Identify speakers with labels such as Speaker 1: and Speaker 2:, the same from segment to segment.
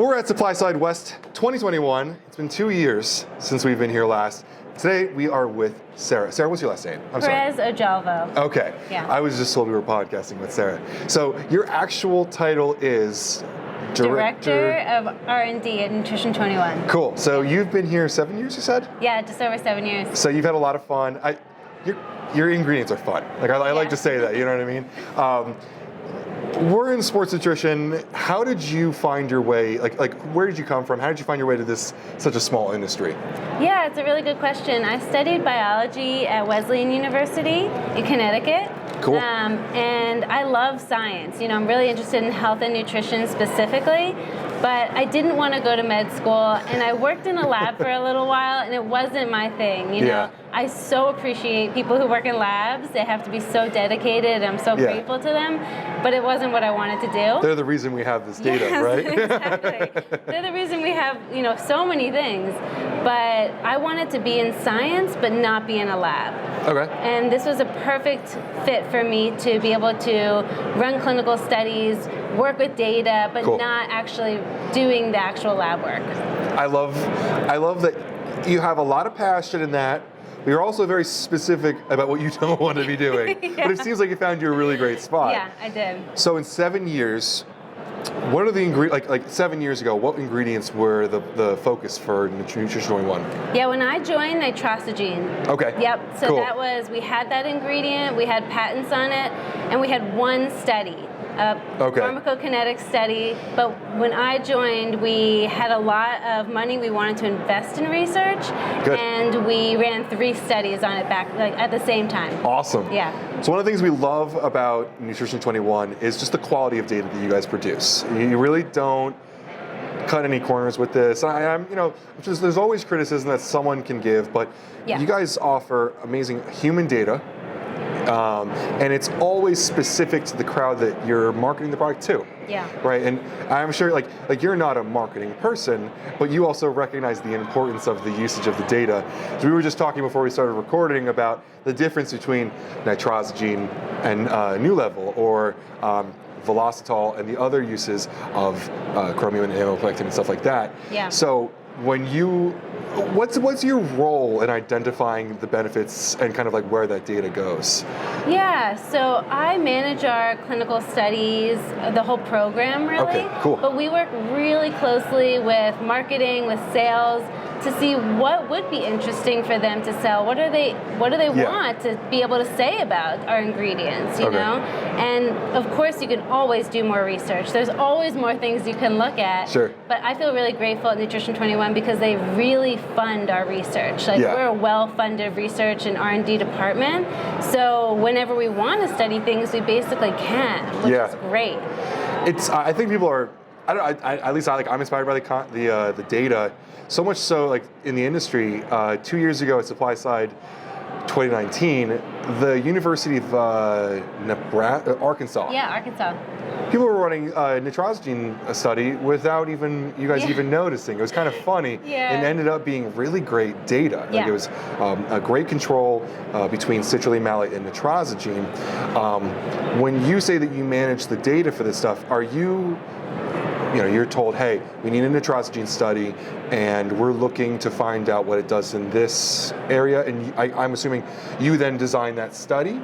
Speaker 1: We're at Supply Side West 2021. It's been 2 years since we've been here last. Today we are with Sara. Sara, what's your last name?
Speaker 2: Perez Ojalvo.
Speaker 1: Okay.
Speaker 2: Yeah.
Speaker 1: I was just told we were podcasting with Sara. So your actual title is
Speaker 2: Director of R&D at Nutrition21.
Speaker 1: Cool. So you've been here 7 years, you said?
Speaker 2: Yeah, just over 7 years.
Speaker 1: So you've had a lot of fun. Your ingredients are fun. Like I like to say that. You know what I mean? We're in sports nutrition. How did you find your way? Like where did you come from? How did you find your way to this such a small industry?
Speaker 2: Yeah, it's a really good question. I studied biology at Wesleyan University in Connecticut.
Speaker 1: Cool.
Speaker 2: And I love science. You know, I'm really interested in health and nutrition specifically, but I didn't want to go to med school, and I worked in a lab for a little while, and it wasn't my thing. You know, I so appreciate people who work in labs. They have to be so dedicated. I'm so grateful to them, but it wasn't what I wanted to do.
Speaker 1: They're the reason we have this data, right?
Speaker 2: Exactly. They're the reason we have, you know, so many things. But I wanted to be in science, but not be in a lab.
Speaker 1: Okay.
Speaker 2: And this was a perfect fit for me to be able to run clinical studies, work with data, but not actually doing the actual lab work.
Speaker 1: I love that you have a lot of passion in that. You're also very specific about what you don't want to be doing. But it seems like you found your really great spot.
Speaker 2: Yeah, I did.
Speaker 1: So in 7 years, what are the ingredients, like 7 years ago, what ingredients were the focus for Nutrition21?
Speaker 2: Yeah, when I joined, Nitrosigine.
Speaker 1: Okay.
Speaker 2: Yep, so that was, we had that ingredient, we had patents on it, and we had one study. Pharmacokinetic study, but when I joined, we had a lot of money. We wanted to invest in research, and we ran 3 studies on it at the same time.
Speaker 1: Awesome.
Speaker 2: Yeah.
Speaker 1: So one of the things we love about Nutrition21 is just the quality of data that you guys produce. You really don't cut any corners with this. I'm, you know, there's always criticism that someone can give, but you guys offer amazing human data. And it's always specific to the crowd that you're marketing the product to.
Speaker 2: Yeah.
Speaker 1: Right. And I'm sure like you're not a marketing person, but you also recognize the importance of the usage of the data. So we were just talking before we started recording about the difference between Nitrosigine and nooLVL, or Velositol and the other uses of chromium and amylopectin and stuff like that.
Speaker 2: Yeah.
Speaker 1: So when what's your role in identifying the benefits and kind of like where that data goes?
Speaker 2: Yeah, so I manage our clinical studies, the whole program really.
Speaker 1: Okay, cool.
Speaker 2: But we work really closely with marketing, with sales, to see what would be interesting for them to sell. What do they want to be able to say about our ingredients, you know? And of course you can always do more research. There's always more things you can look at.
Speaker 1: Sure.
Speaker 2: But I feel really grateful at Nutrition21 because they really fund our research. Like we're a well-funded research and R&D department. So whenever we want to study things, we basically can, which is great.
Speaker 1: I think people are, at least I'm inspired by the data. So much so, like in the industry, 2 years ago at Supply Side 2019, the University of Arkansas.
Speaker 2: Yeah, Arkansas.
Speaker 1: People were running a Nitrosigine study without even you guys even noticing. It was kind of funny, and ended up being really great data. Like it was a great control between citrulline malate and Nitrosigine. When you say that you manage the data for this stuff, are you're told, hey, we need a Nitrosigine study, and we're looking to find out what it does in this area, and I'm assuming you then design that study?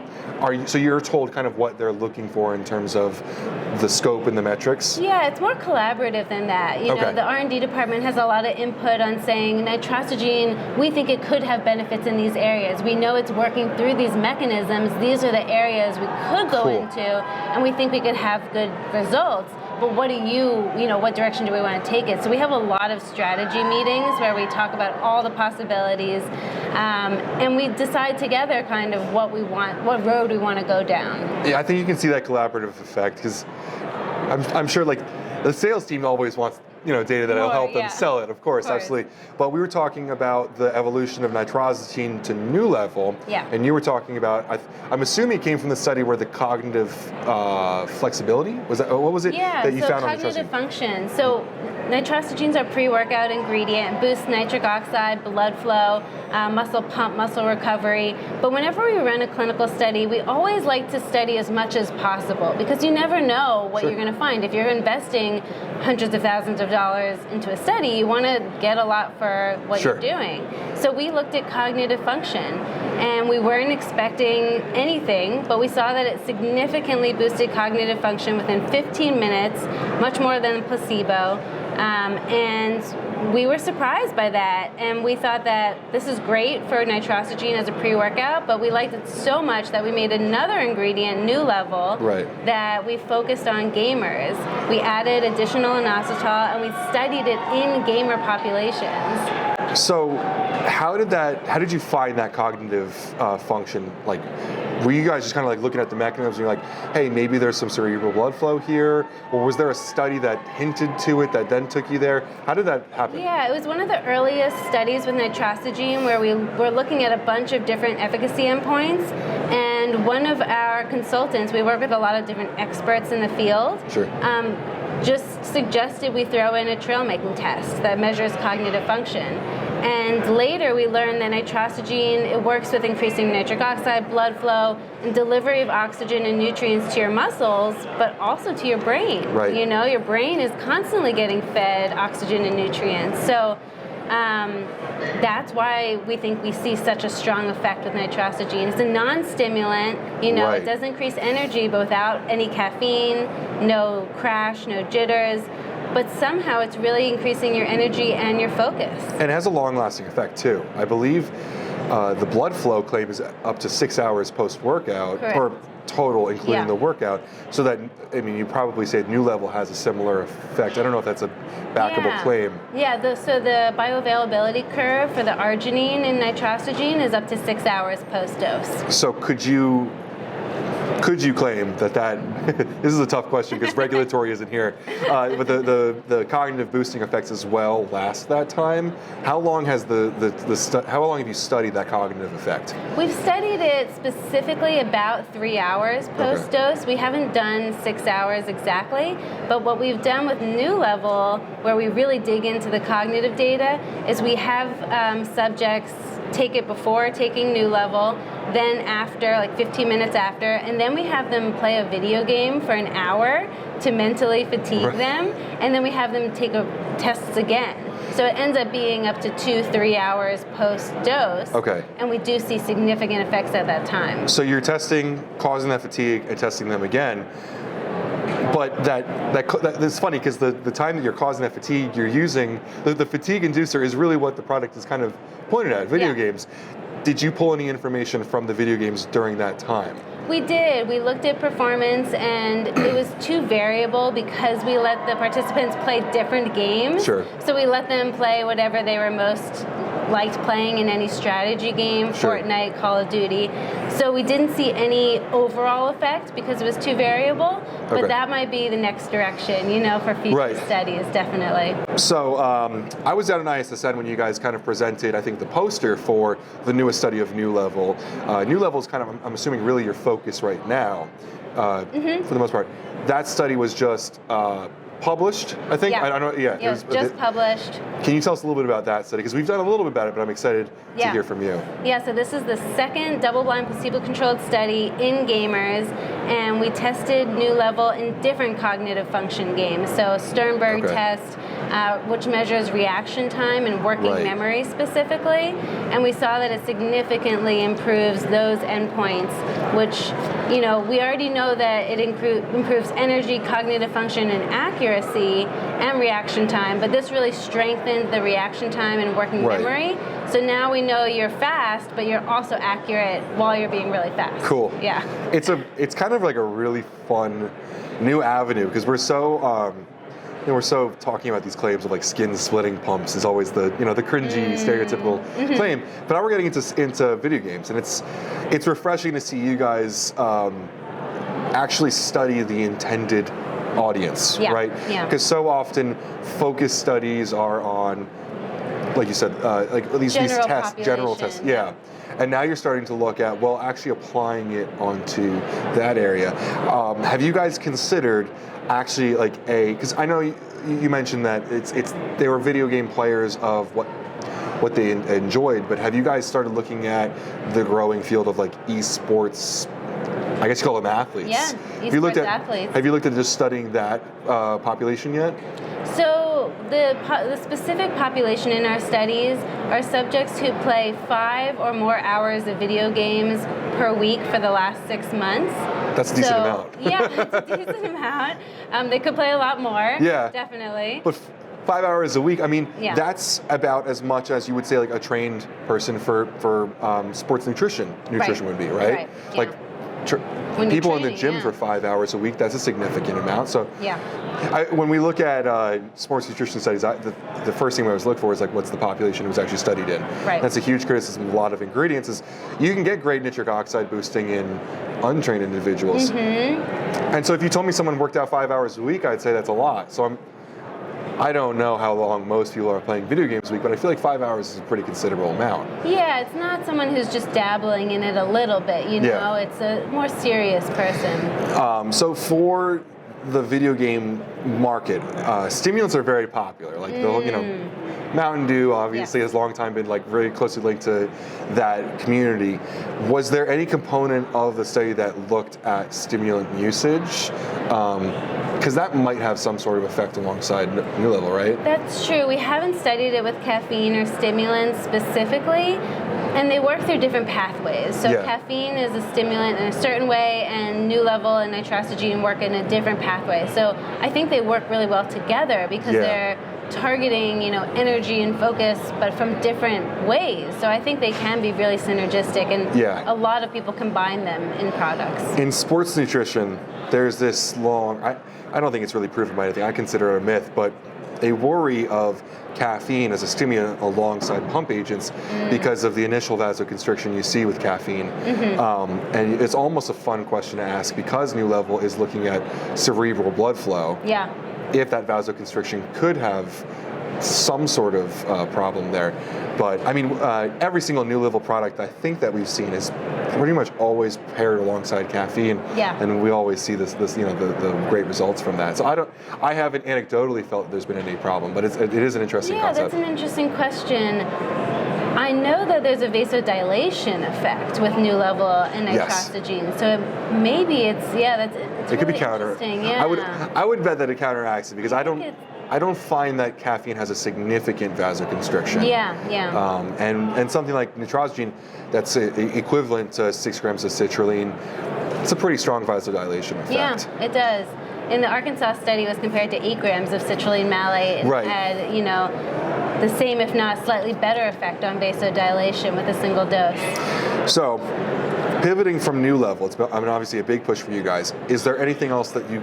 Speaker 1: So you're told kind of what they're looking for in terms of the scope and the metrics? Yeah,
Speaker 2: it's more collaborative than that. You know, the R&D department has a lot of input on saying Nitrosigine, we think it could have benefits in these areas. We know it's working through these mechanisms. These are the areas we could go into, and we think we could have good results. But what what direction do we want to take it? So we have a lot of strategy meetings where we talk about all the possibilities, and we decide together kind of what road we want to go down.
Speaker 1: Yeah, I think you can see that collaborative effect, because I'm sure like the sales team always wants data that'll help them sell it, of course, absolutely. But we were talking about the evolution of Nitrosigine to nooLVL, and you were talking about, I'm assuming it came from the study where the cognitive flexibility, what was it that you found on Nitrosigine?
Speaker 2: Cognitive function. So Nitrosigine is our pre-workout ingredient, boosts nitric oxide, blood flow, muscle pump, muscle recovery. But whenever we run a clinical study, we always like to study as much as possible, because you never know what you're going to find. If you're investing hundreds of thousands of dollars into a study, you want to get a lot for what
Speaker 1: Sure.
Speaker 2: you're doing. So we looked at cognitive function, and we weren't expecting anything, but we saw that it significantly boosted cognitive function within 15 minutes, much more than placebo. And we were surprised by that, and we thought that this is great for Nitrosigine as a pre-workout, but we liked it so much that we made another ingredient, nooLVL,
Speaker 1: Right.
Speaker 2: that we focused on gamers. We added additional inositol, and we studied it in gamer populations.
Speaker 1: So how did you find that cognitive function? Like, were you guys just kind of like looking at the mechanisms and you're like, hey, maybe there's some cerebral blood flow here? Or was there a study that hinted to it that then took you there? How did that happen?
Speaker 2: Yeah, it was one of the earliest studies with Nitrosigine where we were looking at a bunch of different efficacy endpoints. And one of our consultants, we work with a lot of different experts in the field,
Speaker 1: Sure.
Speaker 2: Just suggested we throw in a trail making test that measures cognitive function. And later we learned that Nitrosigine, it works with increasing nitric oxide, blood flow, and delivery of oxygen and nutrients to your muscles, but also to your brain.
Speaker 1: Right.
Speaker 2: You know, your brain is constantly getting fed oxygen and nutrients. So that's why we think we see such a strong effect with Nitrosigine. It's a non-stimulant, you know,
Speaker 1: Right.
Speaker 2: It does increase energy, but without any caffeine, no crash, no jitters. But somehow it's really increasing your energy and your focus.
Speaker 1: And it has a long-lasting effect too. I believe the blood flow claim is up to 6 hours post-workout,
Speaker 2: Correct.
Speaker 1: or total, including
Speaker 2: Yeah.
Speaker 1: the workout. So that, I mean, you probably say nooLVL has a similar effect. I don't know if that's a backable claim.
Speaker 2: Yeah, so the bioavailability curve for the arginine in Nitrosigine is up to 6 hours post-dose.
Speaker 1: So could you claim that this is a tough question because regulatory isn't here, but the cognitive boosting effects as well last that time? How long has how long have you studied that cognitive effect?
Speaker 2: We've studied it specifically about 3 hours post-dose. We haven't done 6 hours exactly, but what we've done with nooLVL, where we really dig into the cognitive data, is we have subjects take it before taking nooLVL, then after, like 15 minutes after, and then we have them play a video game for an hour to mentally fatigue them, and then we have them take tests again. So it ends up being up to 2-3 hours post-dose, and we do see significant effects at that time.
Speaker 1: So you're testing, causing that fatigue, and testing them again. But that's funny because the time that you're causing that fatigue, you're using the fatigue inducer is really what the product is kind of pointed at, video games. Did you pull any information from the video games during that time?
Speaker 2: We did. We looked at performance, and it was too variable because we let the participants play different games.
Speaker 1: Sure.
Speaker 2: So we let them play whatever they were most liked playing in any strategy game,
Speaker 1: Sure.
Speaker 2: Fortnite, Call of Duty. So we didn't see any overall effect because it was too variable, but that might be the next direction, you know, for future studies, definitely.
Speaker 1: So I was down in ISSN when you guys kind of presented, I think, the poster for the newest study of nooLVL. nooLVL is kind of, I'm assuming, really your focus right now, for the most part. That study was just published, I think.
Speaker 2: Yeah.
Speaker 1: I don't know. Yeah,
Speaker 2: it was just published.
Speaker 1: Can you tell us a little bit about that study? Because we've done a little bit about it, but I'm excited to hear from you.
Speaker 2: Yeah, so this is the second double-blind placebo-controlled study in gamers, and we tested nooLVL in different cognitive function games. So Sternberg test, which measures reaction time and working memory specifically, and we saw that it significantly improves those endpoints, which, you know, we already know that it improves energy, cognitive function, and accuracy, and reaction time, but this really strengthened the reaction time and working memory. So now we know you're fast, but you're also accurate while you're being really fast.
Speaker 1: Cool.
Speaker 2: Yeah.
Speaker 1: It's kind of like a really fun new avenue because we're so we're so talking about these claims of like skin splitting pumps is always the the cringy stereotypical claim. But now we're getting into video games, and it's refreshing to see you guys actually study the intended audience, right?
Speaker 2: Yeah.
Speaker 1: Because so often focus studies are on, like you said, like these tests, general tests, and now you're starting to look at, well, actually applying it onto that area. Have you guys considered actually because I know you mentioned that they were video game players of what they enjoyed, but have you guys started looking at the growing field of like esports? I guess you call them athletes.
Speaker 2: Yeah, esports athletes.
Speaker 1: Have you looked at just studying that population yet?
Speaker 2: So the specific population in our studies are subjects who play 5 or more hours of video games per week for the last 6 months.
Speaker 1: That's a decent amount.
Speaker 2: Yeah, it's a decent amount. They could play a lot more.
Speaker 1: Yeah.
Speaker 2: Definitely.
Speaker 1: But 5 hours a week, I mean,
Speaker 2: Yeah.
Speaker 1: that's about as much as you would say like a trained person for sports nutrition would be, right?
Speaker 2: Right. Yeah.
Speaker 1: Like
Speaker 2: When you're
Speaker 1: people in the
Speaker 2: training,
Speaker 1: gym
Speaker 2: yeah.
Speaker 1: for 5 hours a week, that's a significant amount. So
Speaker 2: Yeah.
Speaker 1: when we look at sports nutrition studies, the first thing we always look for is like what's the population who's actually studied in.
Speaker 2: Right.
Speaker 1: That's a huge criticism of a lot of ingredients is you can get great nitric oxide boosting in untrained individuals.
Speaker 2: Mm-hmm.
Speaker 1: And so if you told me someone worked out 5 hours a week, I'd say that's a lot. So I don't know how long most people are playing video games a week, but I feel like 5 hours is a pretty considerable amount.
Speaker 2: Yeah, it's not someone who's just dabbling in it a little bit, you know?
Speaker 1: Yeah.
Speaker 2: It's a more serious person.
Speaker 1: So for the video game market, stimulants are very popular. Like Mountain Dew obviously has long time been like very closely linked to that community. Was there any component of the study that looked at stimulant usage? Because that might have some sort of effect alongside nooLVL, right?
Speaker 2: That's true. We haven't studied it with caffeine or stimulants specifically, and they work through different pathways. So
Speaker 1: Yeah.
Speaker 2: caffeine is a stimulant in a certain way, and nooLVL and nitrosigine work in a different pathway. So I think they work really well together because
Speaker 1: Yeah.
Speaker 2: they're targeting, energy and focus, but from different ways. So I think they can be really synergistic, and
Speaker 1: Yeah.
Speaker 2: a lot of people combine them in products.
Speaker 1: In sports nutrition, there's this I don't think it's really proven by anything. I consider it a myth, but a worry of caffeine as a stimulant alongside pump agents because of the initial vasoconstriction you see with caffeine. And it's almost a fun question to ask because nooLVL is looking at cerebral blood flow.
Speaker 2: Yeah.
Speaker 1: If that vasoconstriction could have some sort of problem there. But I mean, every single nooLVL product I think that we've seen is pretty much always paired alongside caffeine.
Speaker 2: Yeah.
Speaker 1: And we always see this the great results from that. So I haven't anecdotally felt that there's been any problem, but it is an interesting concept.
Speaker 2: That's an interesting question. I know that there's a vasodilation effect with nooLVL and nitrosigine, so maybe it's
Speaker 1: it could
Speaker 2: really
Speaker 1: be counter.
Speaker 2: interesting. Yeah.
Speaker 1: I would bet that it counteracts it because I don't find that caffeine has a significant vasoconstriction.
Speaker 2: Yeah.
Speaker 1: And something like nitrosigine, that's equivalent to 6 grams of citrulline. It's a pretty strong vasodilation effect.
Speaker 2: Yeah, it does. In the Arkansas study, it was compared to 8 grams of citrulline malate and
Speaker 1: Right.
Speaker 2: had, the same, if not slightly better effect on vasodilation with a single dose.
Speaker 1: So, pivoting from nooLVL, it's obviously a big push for you guys. Is there anything else that you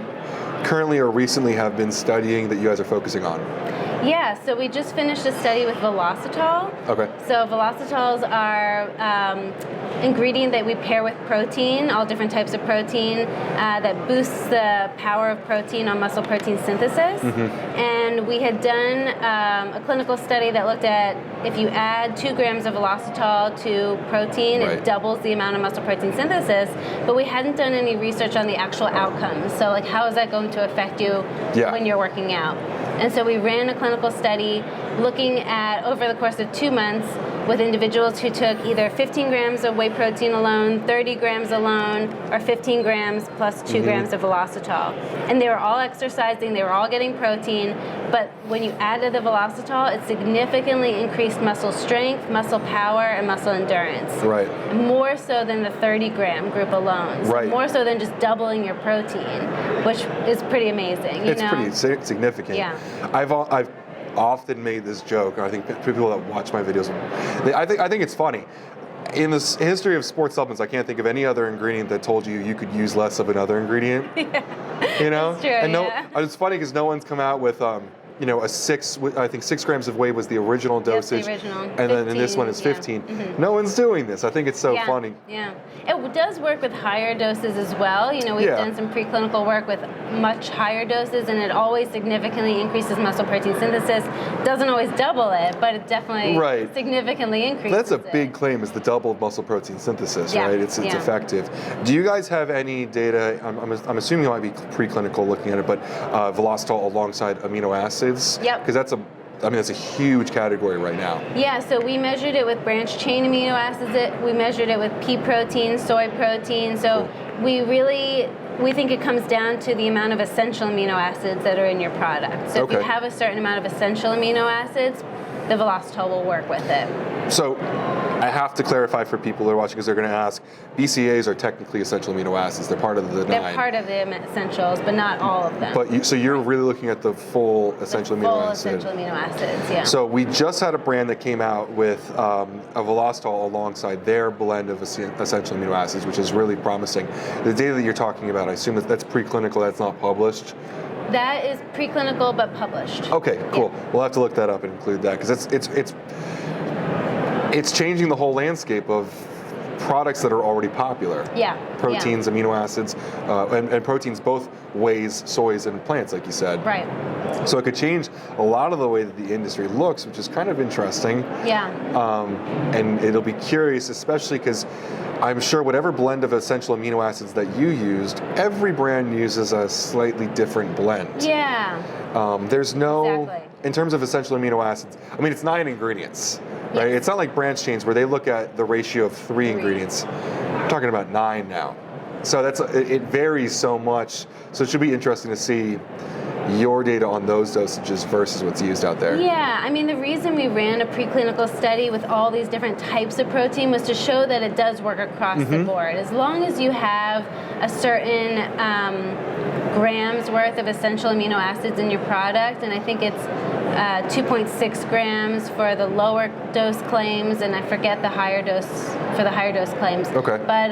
Speaker 1: currently or recently have been studying that you guys are focusing on?
Speaker 2: Yeah, so we just finished a study with Velositol.
Speaker 1: Okay.
Speaker 2: So Velositols are ingredient that we pair with protein, all different types of protein, that boosts the power of protein on muscle protein synthesis. And we had done a clinical study that looked at if you add 2 grams of Velositol to protein,
Speaker 1: Right.
Speaker 2: it doubles the amount of muscle protein synthesis, but we hadn't done any research on the actual outcomes. So like how is that going to affect you when you're working out? And so we ran a clinical study looking at, over the course of 2 months, with individuals who took either 15 grams of whey protein alone, 30 grams alone, or 15 grams plus 2 grams of Velositol. And they were all exercising, they were all getting protein, but when you added the Velositol, it significantly increased muscle strength, muscle power, and muscle endurance.
Speaker 1: Right.
Speaker 2: More so than the 30-gram group alone. So
Speaker 1: Right.
Speaker 2: more so than just doubling your protein, which is pretty amazing.
Speaker 1: It's pretty significant.
Speaker 2: Yeah.
Speaker 1: I've often made this joke, and I think people that watch my videos, I think it's funny. In the history of sports supplements, I can't think of any other ingredient that told you could use less of another ingredient.
Speaker 2: That's true,
Speaker 1: And
Speaker 2: yeah.
Speaker 1: it's funny because no one's come out with I think 6 grams of whey was the original dosage.
Speaker 2: Yes, the original.
Speaker 1: And then in this one is 15. No one's doing this. I think it's so funny.
Speaker 2: Yeah. It does work with higher doses as well. We've done some preclinical work with much higher doses, and it always significantly increases muscle protein synthesis. Doesn't always double it, but it definitely significantly increases
Speaker 1: That's a big claim, is the doubled muscle protein synthesis, right? It's effective. Do you guys have any data, I'm assuming it might be preclinical looking at it, but Velositol alongside amino acids?
Speaker 2: Yep.
Speaker 1: Because that's a huge category right now.
Speaker 2: Yeah, so we measured it with branched chain amino acids. We measured it with pea protein, soy protein. So we really we think it comes down to the amount of essential amino acids that are in your product. So if you have a certain amount of essential amino acids, the Velositol will work with it.
Speaker 1: So I have to clarify for people that are watching, because they're going to ask, BCAAs are technically essential amino acids. They're part of the 9.
Speaker 2: They're part of the essentials, but not all of them.
Speaker 1: But so you're really looking at the full essential amino acids.
Speaker 2: Essential amino acids, yeah.
Speaker 1: So we just had a brand that came out with a Velositol alongside their blend of essential amino acids, which is really promising. The data that you're talking about, I assume that's preclinical, that's not published?
Speaker 2: That is preclinical but published.
Speaker 1: Okay, cool. Yeah. We'll have to look that up and include that, because it's changing the whole landscape of products that are already popular.
Speaker 2: Yeah.
Speaker 1: Proteins, amino acids, and proteins both ways, soys, and plants, like you said.
Speaker 2: Right.
Speaker 1: So it could change a lot of the way that the industry looks, which is kind of interesting.
Speaker 2: Yeah.
Speaker 1: And it'll be curious, especially because I'm sure whatever blend of essential amino acids that you used, every brand uses a slightly different blend.
Speaker 2: Yeah.
Speaker 1: There's no,
Speaker 2: exactly.
Speaker 1: In terms of essential amino acids, I mean, it's 9 ingredients, right?
Speaker 2: Yes.
Speaker 1: It's not like branch chains where they look at the ratio of 3 ingredients. We're talking about 9 now. So it varies so much. So it should be interesting to see your data on those dosages versus what's used out there.
Speaker 2: Yeah, I mean, the reason we ran a preclinical study with all these different types of protein was to show that it does work across the board. As long as you have a certain grams worth of essential amino acids in your product, and I think it's 2.6 grams for the lower dose claims, and I forget the higher dose for the higher dose claims.
Speaker 1: Okay.
Speaker 2: But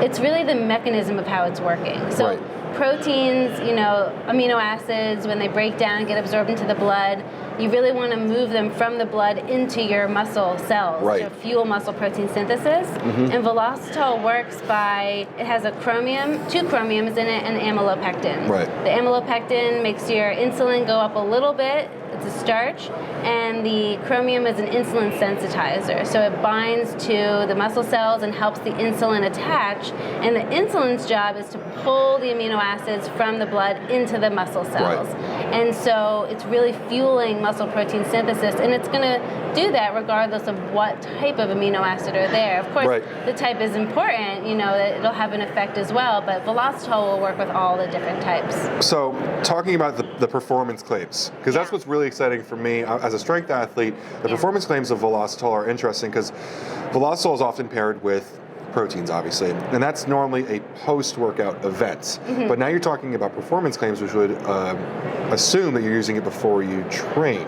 Speaker 2: it's really the mechanism of how it's working. So proteins, amino acids, when they break down and get absorbed into the blood, you really want to move them from the blood into your muscle cells to fuel muscle protein synthesis. And Velositol works by, it has 2 chromiums in it, and amylopectin. The amylopectin makes your insulin go up a little bit. It's a starch, and the chromium is an insulin sensitizer. So it binds to the muscle cells and helps the insulin attach, and the insulin's job is to pull the amino acids from the blood into the muscle cells. And so it's really fueling muscle protein synthesis, and it's going to do that regardless of what type of amino acid are there. Of course, the type is important, it'll have an effect as well, but Velositol will work with all the different types.
Speaker 1: So talking about the performance claims, because that's what's really exciting for me as a strength athlete. The performance claims of Velositol are interesting because Velositol is often paired with proteins, obviously, and that's normally a post-workout event. But now you're talking about performance claims, which would assume that you're using it before you train.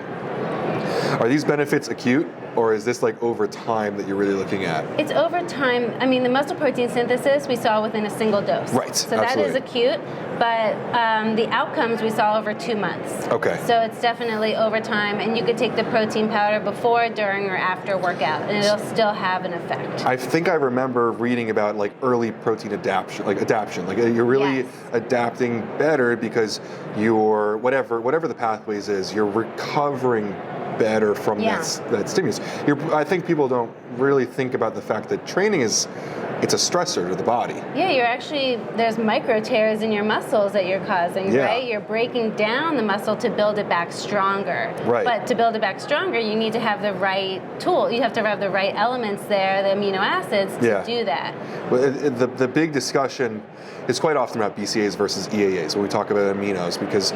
Speaker 1: Are these benefits acute, or is this like over time that you're really looking at?
Speaker 2: It's over time. I mean, the muscle protein synthesis we saw within a single dose. So that is acute, but the outcomes we saw over 2 months. So it's definitely over time, and you could take the protein powder before, during, or after workout, and it'll still have an effect.
Speaker 1: I think I remember reading about like early protein adaptation. Like you're really adapting better because you're whatever the pathways is, you're recovering better from that stimulus. I think people don't really think about the fact that training it's a stressor to the body. There's micro tears in your muscles that you're causing, right? You're breaking down the muscle to build it back stronger. But to build it back stronger, you need to have the right tool. You have to have the right elements there, the amino acids, to do that. Well, the big discussion is quite often about BCAAs versus EAAs when we talk about aminos, because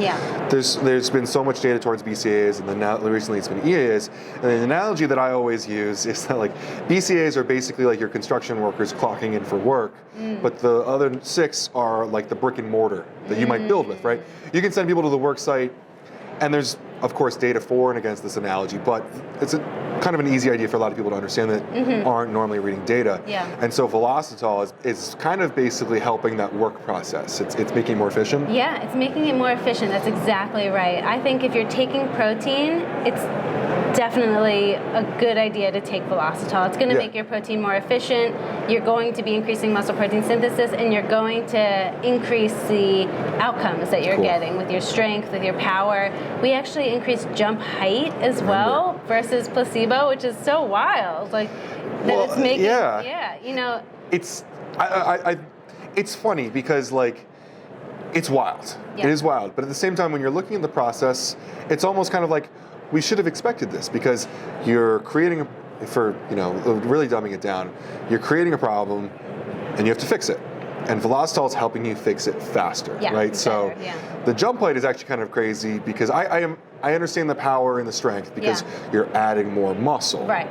Speaker 1: there's been so much data towards BCAAs, and then now recently it's been EAAs. And the analogy that I always use is that like BCAAs are basically like your construction workers clocking in for work, but the other 6 are like the brick and mortar that you might build with, right? You can send people to the work site, and there's of course data for and against this analogy, but it's kind of an easy idea for a lot of people to understand that aren't normally reading data. And so Velositol is kind of basically helping that work process. It's making it more efficient.
Speaker 2: Yeah, it's making it more efficient. That's exactly right. I think if you're taking protein, it's definitely a good idea to take Velositol. It's going to make your protein more efficient. You're going to be increasing muscle protein synthesis, and you're going to increase the outcomes that you're getting with your strength, with your power. We actually increased jump height as well versus placebo, which is so wild. Like that it's making
Speaker 1: it's funny because like it's wild. It is wild, but at the same time, when you're looking at the process, it's almost kind of like we should have expected this, because you're creating really dumbing it down, you're creating a problem and you have to fix it. and Velositol is helping you fix it faster, right? So the jump height is actually kind of crazy because I understand the power and the strength because you're adding more muscle,
Speaker 2: right?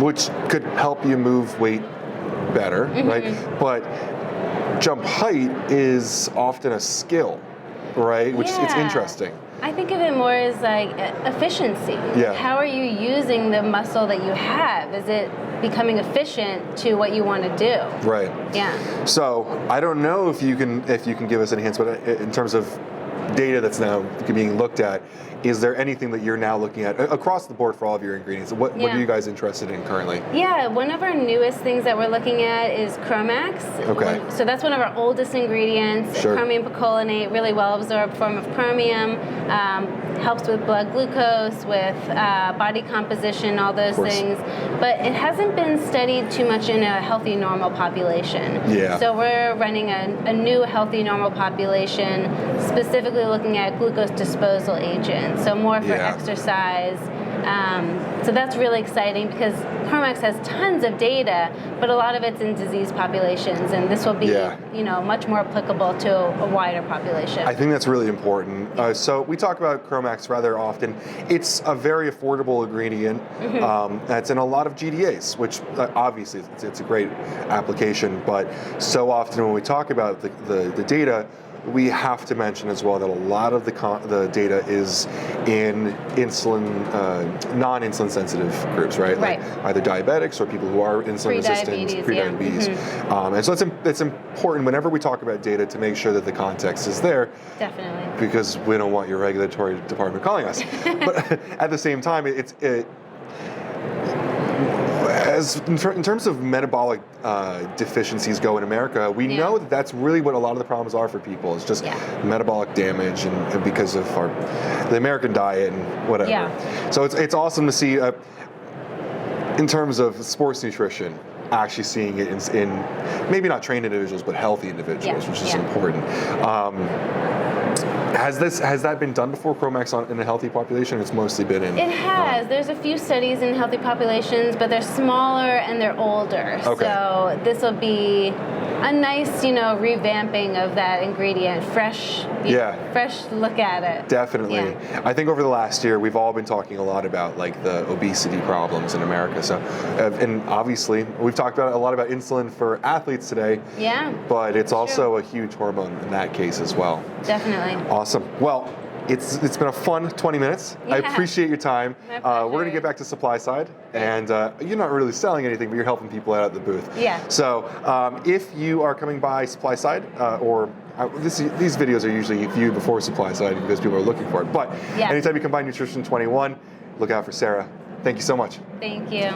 Speaker 1: Which could help you move weight better, right? But jump height is often a skill, right? Which it's interesting.
Speaker 2: I think of it more as like efficiency.
Speaker 1: Yeah.
Speaker 2: How are you using the muscle that you have? Is it becoming efficient to what you want to do?
Speaker 1: Right.
Speaker 2: Yeah.
Speaker 1: So I don't know if you can give us any hints, but in terms of data that's now being looked at, is there anything that you're now looking at across the board for all of your ingredients? What are you guys interested in currently? Yeah,
Speaker 2: one of our newest things that we're looking at is Chromax.
Speaker 1: Okay.
Speaker 2: So that's one of our oldest ingredients.
Speaker 1: Sure.
Speaker 2: Chromium picolinate, really well absorbed form of chromium. Helps with blood glucose, with body composition, all those things. But it hasn't been studied too much in a healthy normal population.
Speaker 1: Yeah.
Speaker 2: So we're running a new healthy normal population, specifically looking at glucose disposal agents. So more for exercise. So that's really exciting because Chromax has tons of data, but a lot of it's in disease populations, and this will be, much more applicable to a wider population.
Speaker 1: I think that's really important. So we talk about Chromax rather often. It's a very affordable ingredient. That's in a lot of GDAs, which obviously it's a great application, but so often when we talk about the data, we have to mention as well that a lot of the data is in insulin, non-insulin sensitive groups, right? Like either diabetics or people who are insulin resistant, pre-diabetes. And so it's important whenever we talk about data to make sure that the context is there.
Speaker 2: Definitely.
Speaker 1: Because we don't want your regulatory department calling us. But at the same time, in terms of metabolic deficiencies go in America, we know that that's really what a lot of the problems are for people. It's just metabolic damage and because of the American diet and whatever. So it's awesome to see, in terms of sports nutrition, actually seeing it in maybe not trained individuals, but healthy individuals, which is important. Has that been done before, Chromax, in a healthy population? It's mostly been in...
Speaker 2: It has. There's a few studies in healthy populations, but they're smaller and they're older.
Speaker 1: Okay.
Speaker 2: So this will be a nice, revamping of that ingredient, fresh look at it.
Speaker 1: Definitely.
Speaker 2: Yeah.
Speaker 1: I think over the last year, we've all been talking a lot about like the obesity problems in America. So, and obviously, we've talked a lot about insulin for athletes today.
Speaker 2: Yeah.
Speaker 1: But it's also a huge hormone in that case as well.
Speaker 2: Definitely.
Speaker 1: Awesome. Well, it's been a fun 20 minutes. I appreciate your time. We're going to get back to supply side, and you're not really selling anything, but you're helping people out at the booth.
Speaker 2: Yeah.
Speaker 1: So if you are coming by supply side, these videos are usually viewed before supply side because people are looking for it. But anytime you come by NUTRITION21, look out for Sarah. Thank you so much.
Speaker 2: Thank you.